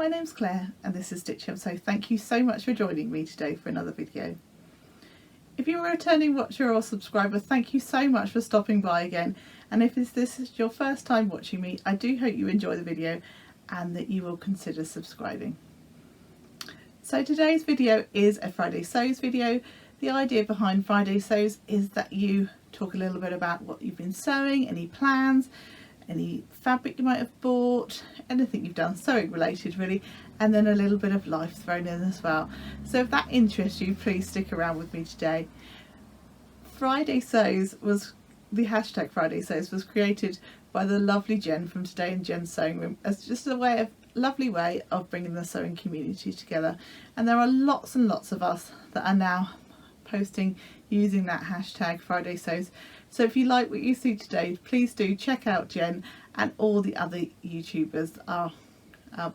my name's Claire and this is Stitch Up, so thank you so much for joining me today for another video. If you're a returning watcher or subscriber, thank you so much for stopping by again, and if this is your first time watching me, I do hope you enjoy the video and that you will consider subscribing. So today's video is a Friday Sews video. The idea behind Friday Sews is that you talk a little bit about what you've been sewing, any plans, any fabric you might have bought, anything you've done sewing related really, and then a little bit of life thrown in as well. So if that interests you, please stick around with me today. Friday Sews was, the hashtag Friday Sews was created by the lovely Jen from Today in Jen's Sewing Room as just a lovely way of bringing the sewing community together, and there are lots and lots of us that are now posting using that hashtag Friday Sews. So if you like what you see today, please do check out Jen, and all the other YouTubers are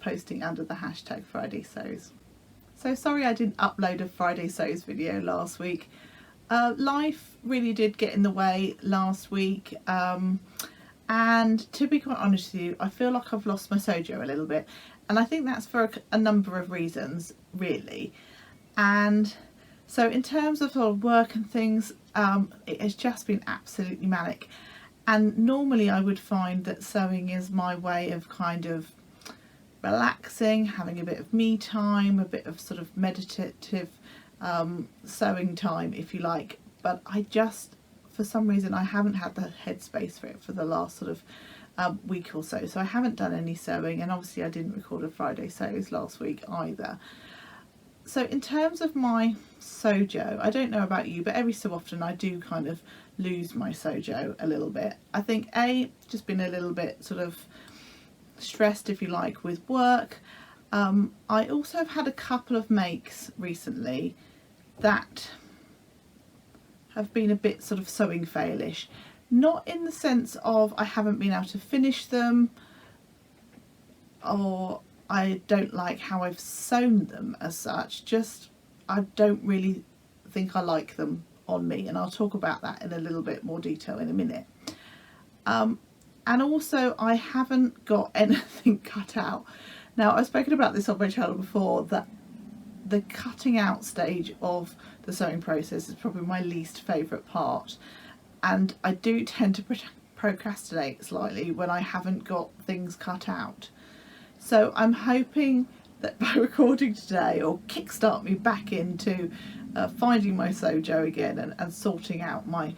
posting under the hashtag Friday Sews. So sorry I didn't upload a Friday Sews video last week. Life really did get in the way last week, and to be quite honest with you, I feel like I've lost my sewjo a little bit, and I think that's for a number of reasons really. And so in terms of sort of work and things, it has just been absolutely manic, and normally I would find that sewing is my way of kind of relaxing, having a bit of me time, a bit of sort of meditative sewing time if you like, but I just, for some reason, I haven't had the headspace for it for the last sort of week or so, so I haven't done any sewing, and obviously I didn't record a Friday Sews last week either. So in terms of my sewjo, I don't know about you, but every so often I do kind of lose my sewjo a little bit. I think just been a little bit sort of stressed if you like with work. I also have had a couple of makes recently that have been a bit sort of sewing failish, not in the sense of I haven't been able to finish them or I don't like how I've sewn them as such, just I don't really think I like them on me, and I'll talk about that in a little bit more detail in a minute. And also I haven't got anything cut out. Now I've spoken about this on my channel before, that the cutting out stage of the sewing process is probably my least favourite part, and I do tend to procrastinate slightly when I haven't got things cut out. So I'm hoping that by recording today will kickstart me back into finding my sewjo again and sorting out my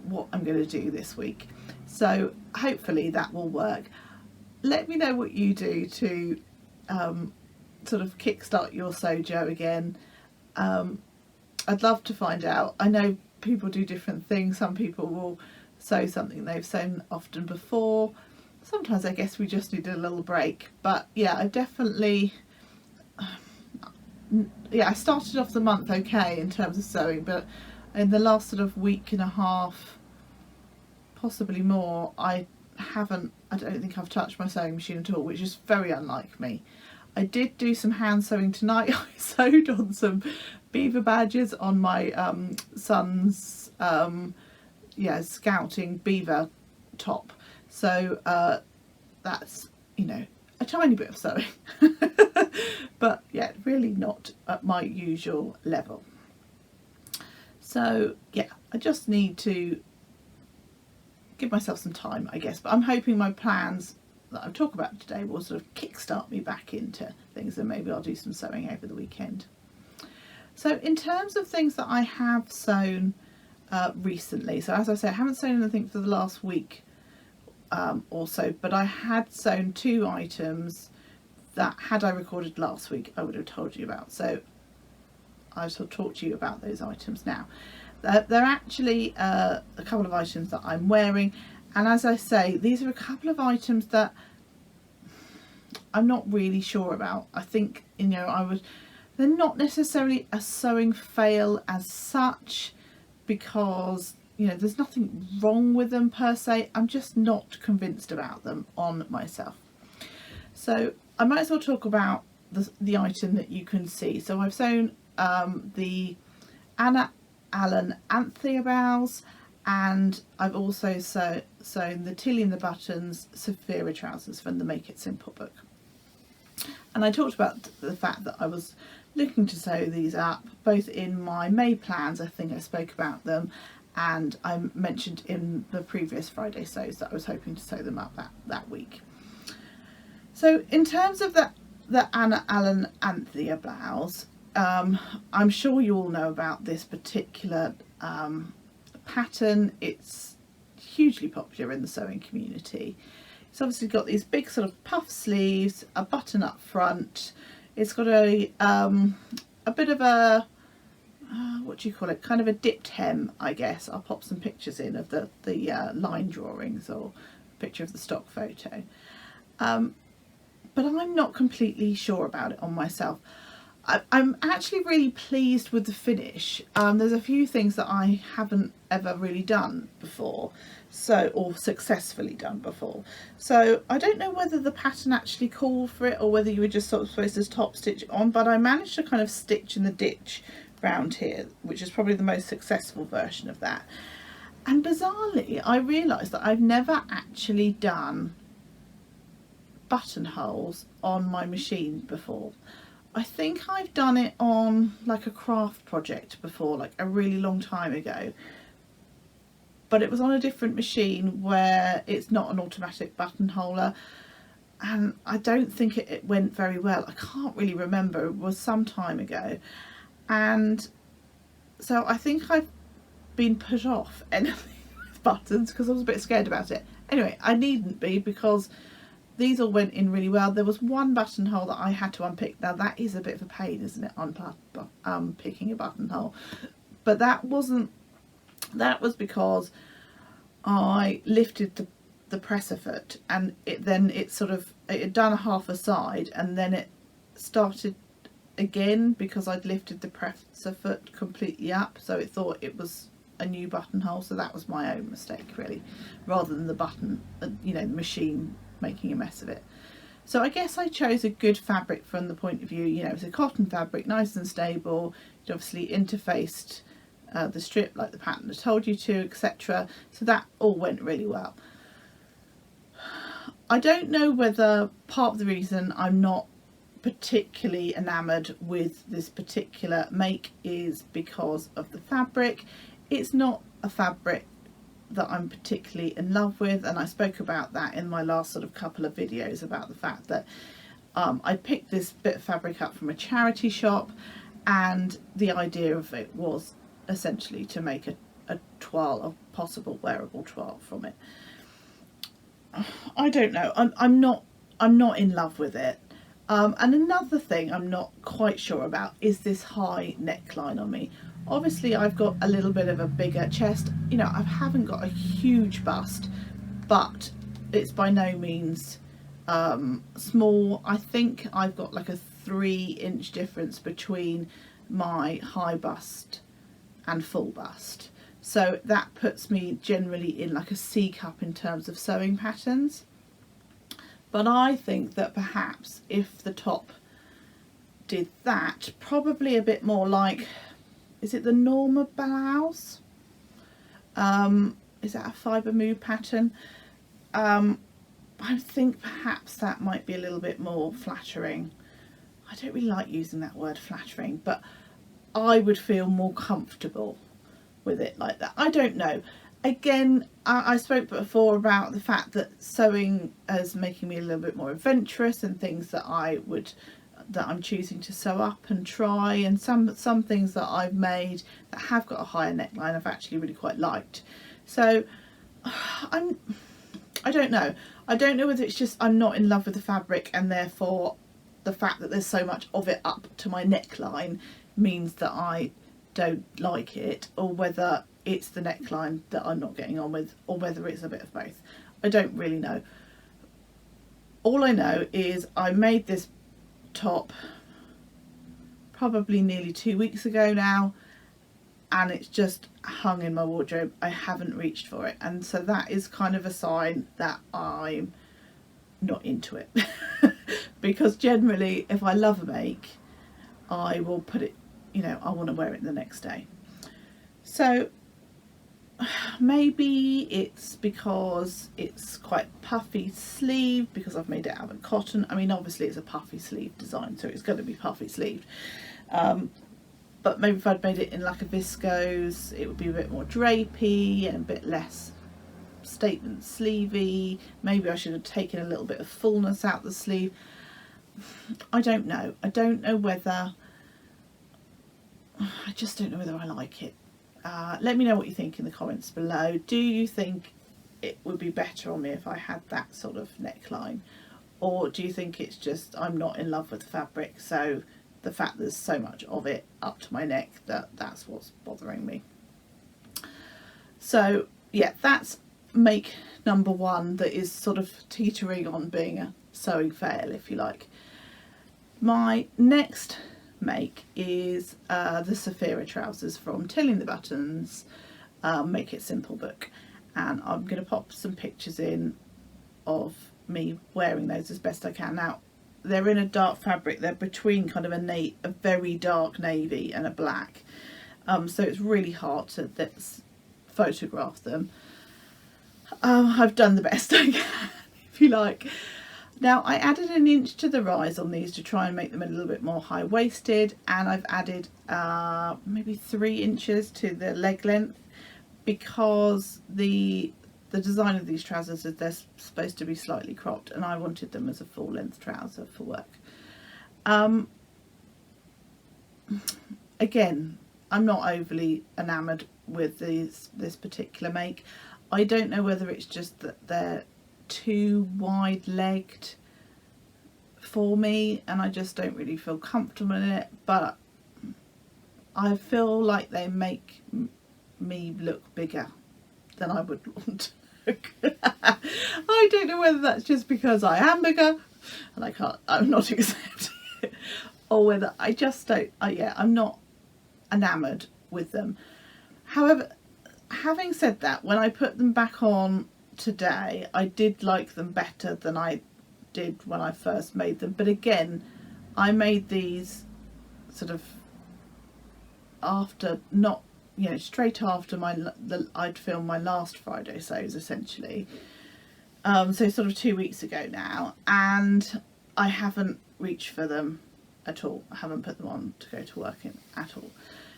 what I'm going to do this week. So hopefully that will work. Let me know what you do to sort of kickstart your sewjo again. I'd love to find out. I know people do different things. Some people will sew something they've sewn often before. Sometimes I guess we just need a little break, but yeah, I definitely, I started off the month okay in terms of sewing, but in the last sort of week and a half, possibly more, I don't think I've touched my sewing machine at all, which is very unlike me. I did do some hand sewing tonight. I sewed on some beaver badges on my son's scouting beaver top. So that's, you know, a tiny bit of sewing, but yeah, really not at my usual level. So yeah, I just need to give myself some time, I guess, but I'm hoping my plans that I'll talk about today will sort of kickstart me back into things, and maybe I'll do some sewing over the weekend. So in terms of things that I have sewn recently, so as I say, I haven't sewn anything for the last week or so, but I had sewn 2 items that, had I recorded last week, I would have told you about. So I shall talk to you about those items now. They're actually a couple of items that I'm wearing, and as I say, these are a couple of items that I'm not really sure about. I think, you know, they're not necessarily a sewing fail as such, because, you know, there's nothing wrong with them per se. I'm just not convinced about them on myself. So I might as well talk about the item that you can see. So I've sewn the Anna Allen Anthea bows, and I've also sewn the Tilly and the Buttons Saphira trousers from the Make It Simple book. And I talked about the fact that I was looking to sew these up, both in my May plans, I think I spoke about them, and I mentioned in the previous Friday sews that I was hoping to sew them up that week. So in terms of the Anna Allen Anthea blouse, I'm sure you all know about this particular pattern. It's hugely popular in the sewing community. It's obviously got these big sort of puff sleeves, a button up front. It's got a bit of a what do you call it? Kind of a dipped hem, I guess. I'll pop some pictures in of the line drawings or a picture of the stock photo. But I'm not completely sure about it on myself. I'm actually really pleased with the finish. There's a few things that I haven't ever really done before, or successfully done before. So I don't know whether the pattern actually called for it or whether you were just sort of supposed to top stitch it on, but I managed to kind of stitch in the ditch round here, which is probably the most successful version of that. And bizarrely, I realised that I've never actually done buttonholes on my machine before. I think I've done it on like a craft project before, like a really long time ago, but it was on a different machine where it's not an automatic buttonholer, and I don't think it went very well. I can't really remember, it was some time ago, and so I think I've been put off anything with buttons because I was a bit scared about it. Anyway, I needn't be, because these all went in really well. There was one buttonhole that I had to unpick. Now that is a bit of a pain, isn't it, picking a buttonhole? But that was because I lifted the presser foot, and it had done half a side, and then it started again because I'd lifted the presser foot completely up, so it thought it was a new buttonhole. So that was my own mistake, really, rather than the button, the machine making a mess of it. So I guess I chose a good fabric from the point of view, it's a cotton fabric, nice and stable. It obviously interfaced the strip like the pattern I told you to, etc. So that all went really well. I don't know whether part of the reason I'm not particularly enamoured with this particular make is because of the fabric. It's not a fabric that I'm particularly in love with, and I spoke about that in my last sort of couple of videos, about the fact that I picked this bit of fabric up from a charity shop, and the idea of it was essentially to make a toile, a possible wearable toile from it. I don't know, I'm not in love with it. And another thing I'm not quite sure about is this high neckline on me. Obviously I've got a little bit of a bigger chest, I haven't got a huge bust, but it's by no means small. I think I've got like a 3-inch difference between my high bust and full bust, so that puts me generally in like a C cup in terms of sewing patterns. But I think that perhaps if the top did that, probably a bit more like, is it the Norma blouse? Is that a fibre move pattern? I think perhaps that might be a little bit more flattering. I don't really like using that word, flattering, but I would feel more comfortable with it like that. I don't know. Again, I spoke before about the fact that sewing is making me a little bit more adventurous, and things that I'm choosing to sew up and try, and some things that I've made that have got a higher neckline I've actually really quite liked. So I don't know. I don't know whether it's just I'm not in love with the fabric, and therefore the fact that there's so much of it up to my neckline means that I don't like it, or whether it's the neckline that I'm not getting on with, or whether it's a bit of both. I don't really know. All I know is I made this top probably nearly 2 weeks ago now, and it's just hung in my wardrobe. I haven't reached for it, and so that is kind of a sign that I'm not into it. Because generally if I love a make, I will put it, I want to wear it the next day. So maybe it's because it's quite puffy sleeve because I've made it out of cotton. I mean, obviously it's a puffy sleeve design, so it's going to be puffy sleeved. But maybe if I'd made it in like a viscose, it would be a bit more drapey and a bit less statement sleevey. Maybe I should have taken a little bit of fullness out the sleeve. I don't know. I don't know whether, I just don't know whether I like it. Let me know what you think in the comments below. Do you think it would be better on me if I had that sort of neckline? Or do you think it's just I'm not in love with the fabric, so the fact there's so much of it up to my neck, that's what's bothering me? So yeah, that's make number one that is sort of teetering on being a sewing fail, if you like. My next make is the Saphira trousers from Tilling the Buttons Make It Simple book, and I'm going to pop some pictures in of me wearing those as best I can. Now they're in a dark fabric, they're between kind of a very dark navy and a black, so it's really hard to photograph them. I've done the best I can, if you like. Now I added an inch to the rise on these to try and make them a little bit more high-waisted, and I've added maybe 3 inches to the leg length because the design of these trousers is they're supposed to be slightly cropped, and I wanted them as a full-length trouser for work. Again, I'm not overly enamoured with this particular make. I don't know whether it's just that they're too wide-legged for me and I just don't really feel comfortable in it, but I feel like they make me look bigger than I would want to look. I don't know whether that's just because I am bigger and I'm not accepting it, or whether I just don't, yeah, I'm not enamoured with them. However, having said that, when I put them back on today, I did like them better than I did when I first made them. But again, I made these sort of after, not, you know, straight after I'd filmed my last Friday sews essentially, so sort of 2 weeks ago now, and I haven't reached for them at all. I haven't put them on to go to work in at all.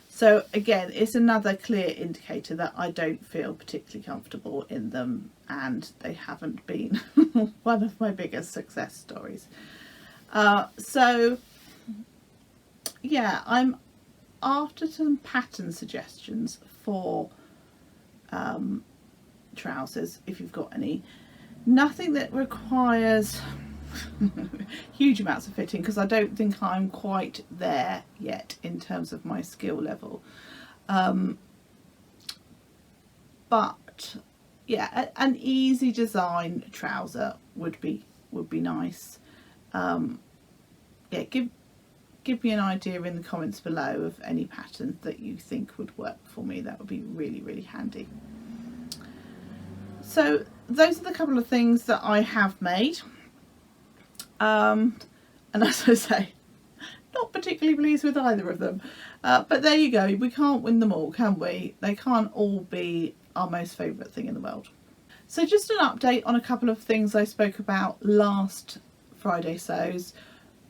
So again, it's another clear indicator that I don't feel particularly comfortable in them, and they haven't been one of my biggest success stories. So yeah, I'm after some pattern suggestions for trousers, if you've got any. Nothing that requires huge amounts of fitting, because I don't think I'm quite there yet in terms of my skill level, but yeah, an easy design trouser would be nice. Yeah, give me an idea in the comments below of any patterns that you think would work for me. That would be really, really handy. So those are the couple of things that I have made. And as I say, not particularly pleased with either of them, but there you go. We can't win them all, can we? They can't all be our most favourite thing in the world. So just an update on a couple of things I spoke about last Friday sews.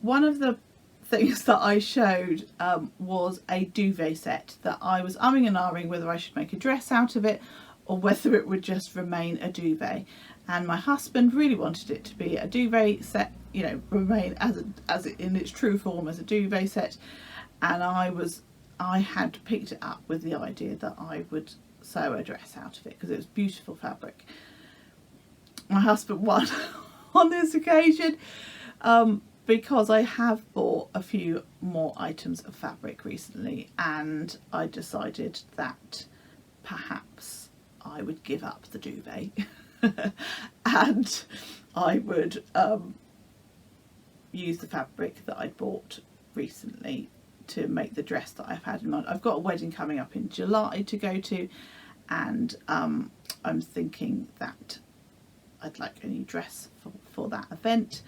One of the things that I showed was a duvet set that I was umming and ahhing whether I should make a dress out of it or whether it would just remain a duvet. And my husband really wanted it to be a duvet set, you know, remain as it in its true form as a duvet set, and I had picked it up with the idea that I would sew a dress out of it because it was beautiful fabric. My husband won on this occasion, because I have bought a few more items of fabric recently, and I decided that perhaps I would give up the duvet and I would use the fabric that I bought recently to make the dress that I've had in mind. I've got a wedding coming up in July to go to, and I'm thinking that I'd like a new dress for that event,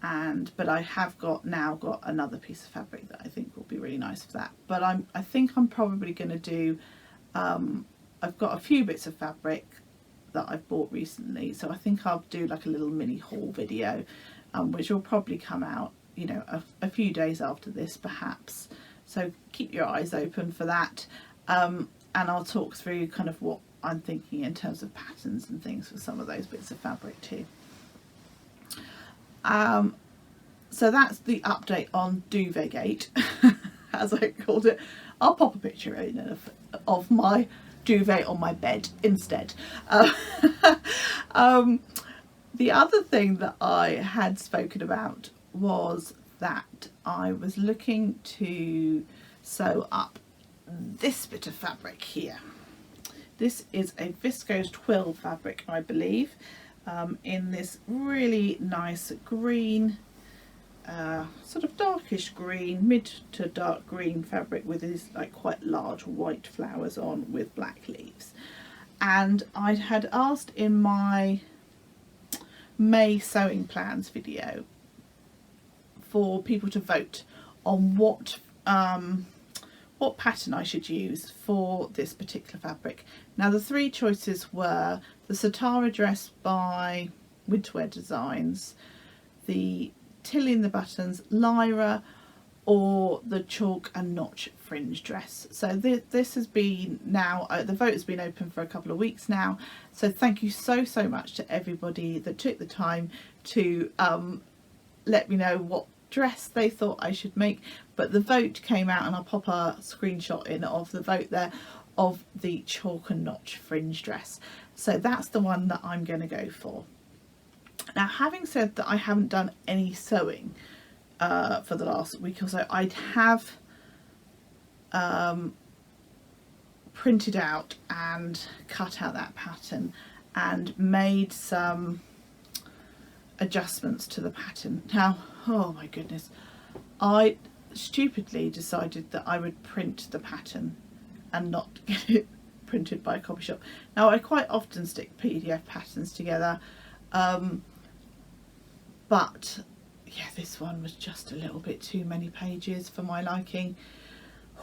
but I have now got another piece of fabric that I think will be really nice for that. But I think I'm probably going to do I've got a few bits of fabric that I've bought recently, so I think I'll do like a little mini haul video, which will probably come out, you know, a few days after this perhaps, so keep your eyes open for that. And I'll talk through kind of what I'm thinking in terms of patterns and things for some of those bits of fabric too. So that's the update on Duvet Gate, as I called it. I'll pop a picture in of my duvet on my bed instead. The other thing that I had spoken about was that I was looking to sew up this bit of fabric here. This is a viscose twill fabric, I believe, in this really nice green, sort of darkish green, mid to dark green fabric with these like quite large white flowers on with black leaves. And I had asked in my May sewing plans video for people to vote on what pattern I should use for this particular fabric. Now the three choices were the Satara dress by Winterwear Designs, the Tilling the Buttons Lyra, or the chalk and notch fringe dress. So this has been now, the vote has been open for a couple of weeks now, so thank you so much to everybody that took the time to let me know what dress they thought I should make. But the vote came out, and I'll pop a screenshot in of the vote there, of the chalk and notch fringe dress. So that's the one that I'm going to go for. Now, having said that, I haven't done any sewing for the last week or so. I have printed out and cut out that pattern and made some adjustments to the pattern. Now, oh my goodness, I stupidly decided that I would print the pattern and not get it printed by a copy shop. Now, I quite often stick PDF patterns together, but yeah, this one was just a little bit too many pages for my liking.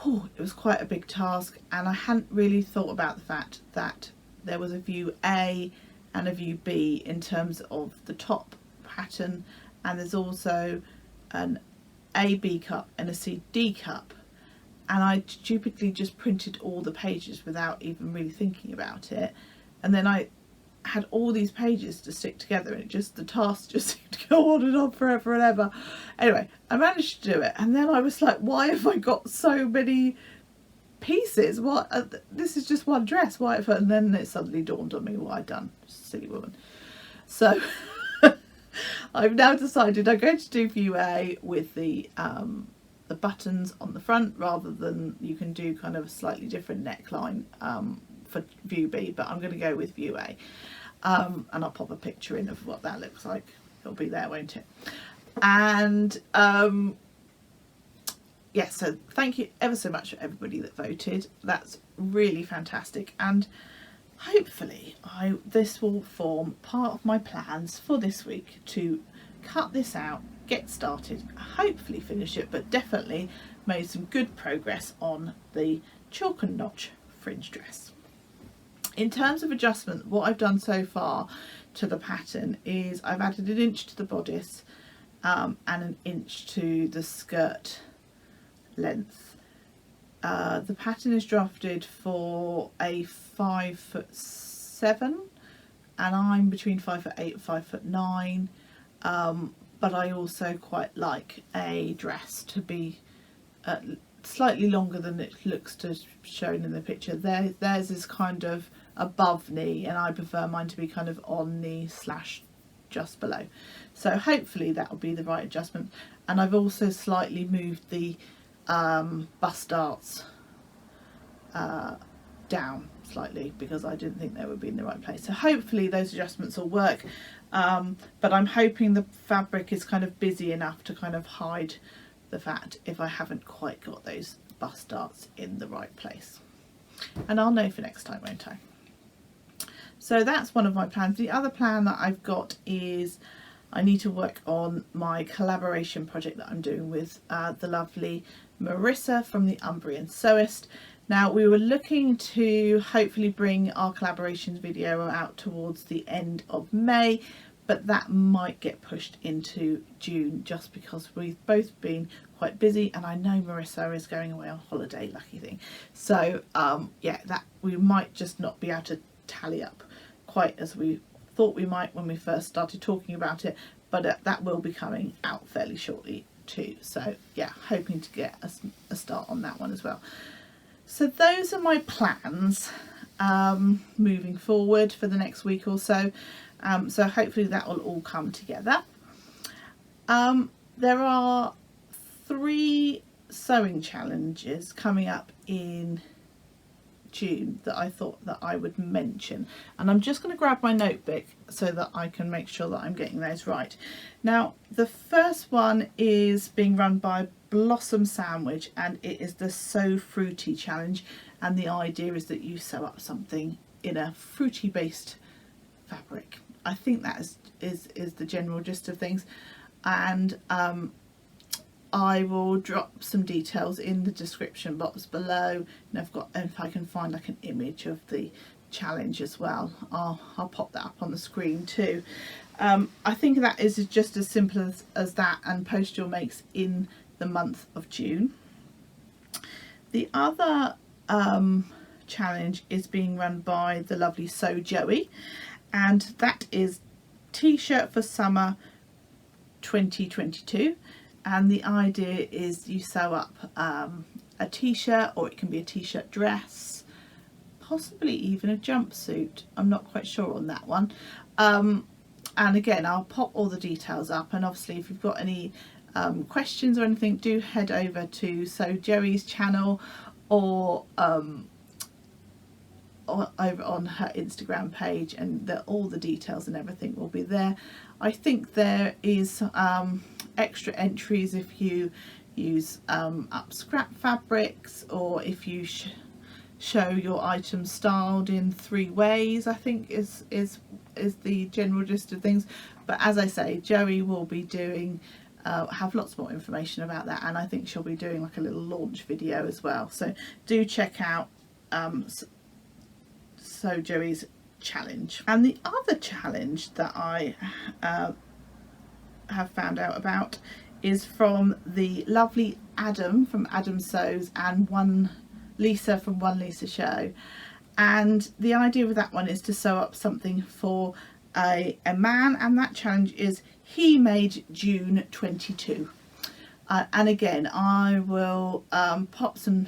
Oh, it was quite a big task, and I hadn't really thought about the fact that there was a view A and a view B in terms of the top pattern, and there's also an AB cup and a CD cup, and I stupidly just printed all the pages without even really thinking about it, and then I had all these pages to stick together, and it just, the task just seemed to go on and on forever and ever. Anyway, I managed to do it, and then I was like, why have I got so many pieces? What, this is just one dress, why? And then it suddenly dawned on me what I'd done. Silly woman. So I've now decided I'm going to do view A with the buttons on the front, rather than, you can do kind of a slightly different neckline for view B, but I'm going to go with view A. And I'll pop a picture in of what that looks like. It'll be there, won't it? And yeah, so thank you ever so much for everybody that voted. That's really fantastic, and hopefully this will form part of my plans for this week to cut this out, get started, hopefully finish it, but definitely made some good progress on the chalk and notch fringe dress. In terms of adjustment, what I've done so far to the pattern is I've added 1 inch to the bodice and 1 inch to the skirt length. The pattern is drafted for a 5'7", and I'm between 5'8" and 5'9", but I also quite like a dress to be slightly longer than it looks to shown in the picture. Theirs is kind of above knee, and I prefer mine to be kind of on knee / just below. So hopefully that will be the right adjustment. And I've also slightly moved the bust darts down slightly, because I didn't think they would be in the right place. So hopefully those adjustments will work, but I'm hoping the fabric is kind of busy enough to kind of hide the fact if I haven't quite got those bust darts in the right place. And I'll know for next time, won't I? So that's one of my plans. The other plan that I've got is I need to work on my collaboration project that I'm doing with the lovely Marissa from the Umbrian Sewist. Now we were looking to hopefully bring our collaborations video out towards the end of May, but that might get pushed into June just because we've both been quite busy, and I know Marissa is going away on holiday, lucky thing. So yeah, that we might just not be able to tally up quite as we thought we might when we first started talking about it, but that will be coming out fairly shortly too. So yeah, hoping to get a start on that one as well. So those are my plans moving forward for the next week or so. So hopefully that will all come together. There are 3 sewing challenges coming up in June that I thought that I would mention, and I'm just going to grab my notebook so that I can make sure that I'm getting those right. Now the first one is being run by Blossom Sandwich, and it is the Sew Fruity challenge, and the idea is that you sew up something in a fruity based fabric. I think that is the general gist of things, and I will drop some details in the description box below, and if I can find like an image of the challenge as well, I'll pop that up on the screen too. I think that is just as simple as that, and post your makes in the month of June. The other challenge is being run by the lovely sewjo, and that is T-shirt for summer 2022. And the idea is you sew up a t-shirt, or it can be a t-shirt dress, possibly even a jumpsuit. I'm not quite sure on that one. And again, I'll pop all the details up, and obviously if you've got any questions or anything, do head over to sewjo's channel or over on her Instagram page, and all the details and everything will be there. I think there is extra entries if you use up scrap fabrics, or if you show your items styled in 3 ways, I think is the general gist of things. But as I say, Joey will be doing have lots more information about that, and I think she'll be doing like a little launch video as well. So do check out sewjo's challenge. And the other challenge that I have found out about is from the lovely Adam from Adam Sews, and Lisa from One Lisa Show, and the idea with that one is to sew up something for a man, and that challenge is He Made June 22. And again, I will pop some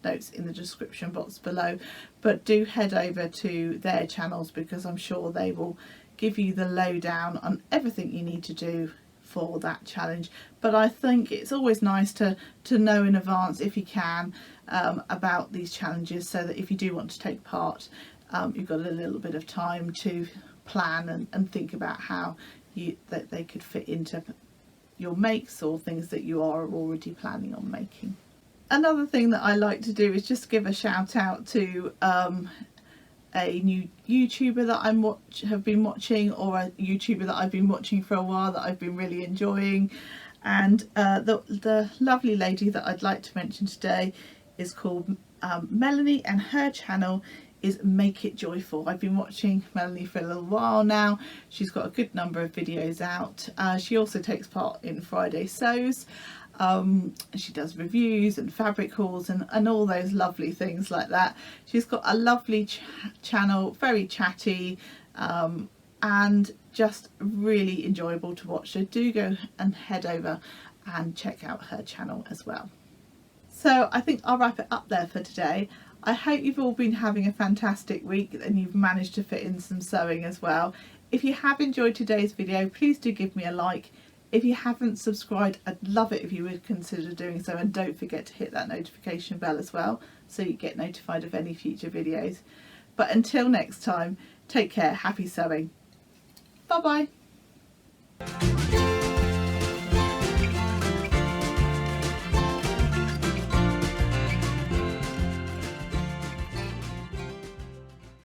notes in the description box below, but do head over to their channels because I'm sure they will give you the lowdown on everything you need to do for that challenge. But I think it's always nice to know in advance, if you can, about these challenges, so that if you do want to take part, you've got a little bit of time to plan and think about how that they could fit into your makes or things that you are already planning on making. Another thing that I like to do is just give a shout out to a new YouTuber that have been watching, or a YouTuber that I've been watching for a while that I've been really enjoying. And the lovely lady that I'd like to mention today is called Melanie, and her channel is Make It Joyful. I've been watching Melanie for a little while now. She's got a good number of videos out. She also takes part in Friday Sews. She does reviews and fabric hauls and all those lovely things like that. She's got a lovely channel, very chatty, and just really enjoyable to watch. So do go and head over and check out her channel as well. So I think I'll wrap it up there for today. I hope you've all been having a fantastic week and you've managed to fit in some sewing as well. If you have enjoyed today's video, please do give me a like. If you haven't subscribed, I'd love it if you would consider doing so, and don't forget to hit that notification bell as well so you get notified of any future videos. But until next time, take care, happy sewing. Bye bye.